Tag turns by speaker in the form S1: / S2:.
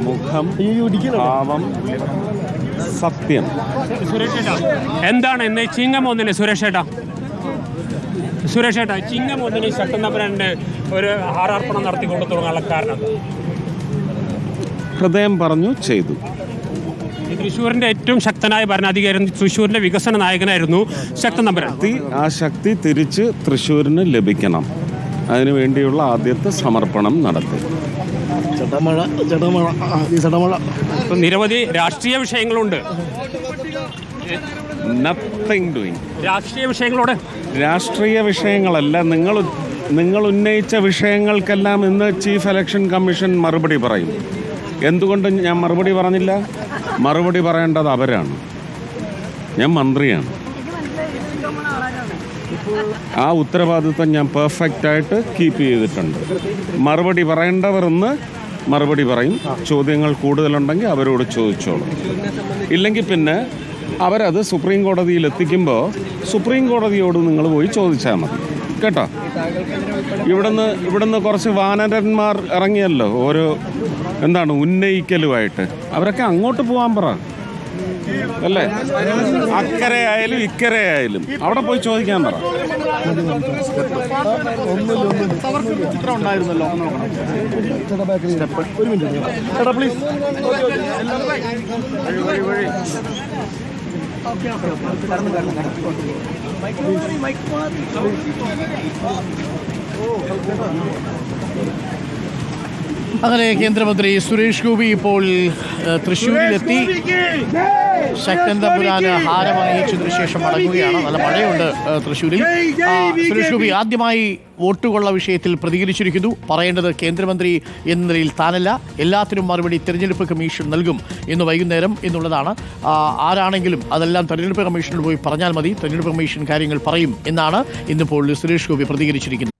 S1: മുഖം, ഭാവം, സത്യം.
S2: സുരേഷ് ഏട്ടാ, എന്താണ് ഇന്ന് ചിങ്ങം ഒന്നിന് സുരേഷ് ഏട്ടാ ചിങ്ങം ഒന്നിന് ശക്തൻ തമ്പുരാന്റെ ഒരു ഹാരാർപ്പണം നടത്തിക്കൊണ്ട് തുടങ്ങാനുള്ള കാരണം?
S1: ഹൃദയം പറഞ്ഞു ചെയ്തു.
S2: തൃശ്ശൂരിന്റെ ഏറ്റവും ശക്തനായ ഭരണാധികാരി, തൃശ്ശൂരിന്റെ വികസന നായകനായിരുന്നു ശക്തൻ തമ്പുരാൻ.
S1: ആ ശക്തി തിരിച്ച് തൃശ്ശൂരിന് ലഭിക്കണം. അതിനുവേണ്ടിയുള്ള ആദ്യത്തെ സമർപ്പണം നടത്തി.
S2: നിരവധി രാഷ്ട്രീയ വിഷയങ്ങളുണ്ട്.
S1: Nothing doing.
S2: രാഷ്ട്രീയ വിഷയങ്ങളോട്
S1: രാഷ്ട്രീയ വിഷയങ്ങളല്ല, നിങ്ങൾ ഉന്നയിച്ച വിഷയങ്ങൾക്കെല്ലാം ഇന്ന് ചീഫ് ഇലക്ഷൻ കമ്മീഷൻ മറുപടി പറയും. എന്തുകൊണ്ട് ഞാൻ മറുപടി പറഞ്ഞില്ല? മറുപടി പറയേണ്ടത് അവരാണ്. ഞാൻ മന്ത്രിയാണ്. ആ ഉത്തരവാദിത്വം ഞാൻ പെർഫെക്റ്റായിട്ട് കീപ്പ് ചെയ്തിട്ടുണ്ട്. മറുപടി പറയേണ്ടവർ ഇന്ന് മറുപടി പറയും. ചോദ്യങ്ങൾ കൂടുതലുണ്ടെങ്കിൽ അവരോട് ചോദിച്ചോളും. ഇല്ലെങ്കിൽ പിന്നെ അവരത് സുപ്രീം കോടതിയിൽ എത്തിക്കുമ്പോൾ സുപ്രീം കോടതിയോട് നിങ്ങൾ പോയി ചോദിച്ചാൽ മതി കേട്ടോ. ഇവിടുന്ന് കുറച്ച് വാനരന്മാർ ഇറങ്ങിയല്ലോ, ഓരോ ഉന്നയിക്കലുമായിട്ട്. അവരൊക്കെ അങ്ങോട്ട് പോകാൻ പറ അല്ലേ? അക്കരെ ആയാലും ഇക്കരെ ആയാലും അവിടെ പോയി ചോദിക്കാൻ പറ.
S3: അങ്ങനെ കേന്ദ്രമന്ത്രി സുരേഷ് ഗോപി ഇപ്പോൾ തൃശ്ശൂരിലെത്തി ശക്തൻ തമ്പുരാന് ഹാരമണിയിച്ചതിനു ശേഷം മടങ്ങുകയാണ്. നല്ല മഴയുണ്ട് തൃശ്ശൂരിൽ. സുരേഷ് ഗോപി ആദ്യമായി വോട്ടുകൊള്ള വിഷയത്തിൽ പ്രതികരിച്ചിരിക്കുന്നു. പറയേണ്ടത് കേന്ദ്രമന്ത്രി എന്ന നിലയിൽ താനല്ല, എല്ലാത്തിനും മറുപടി തെരഞ്ഞെടുപ്പ് കമ്മീഷൻ നൽകും ഇന്ന് വൈകുന്നേരം എന്നുള്ളതാണ്. ആരാണെങ്കിലും അതെല്ലാം തെരഞ്ഞെടുപ്പ് കമ്മീഷനോട് പോയി പറഞ്ഞാൽ മതി, തെരഞ്ഞെടുപ്പ് കമ്മീഷൻ കാര്യങ്ങൾ പറയും എന്നാണ് ഇന്നിപ്പോൾ സുരേഷ് ഗോപി പ്രതികരിച്ചിരിക്കുന്നത്.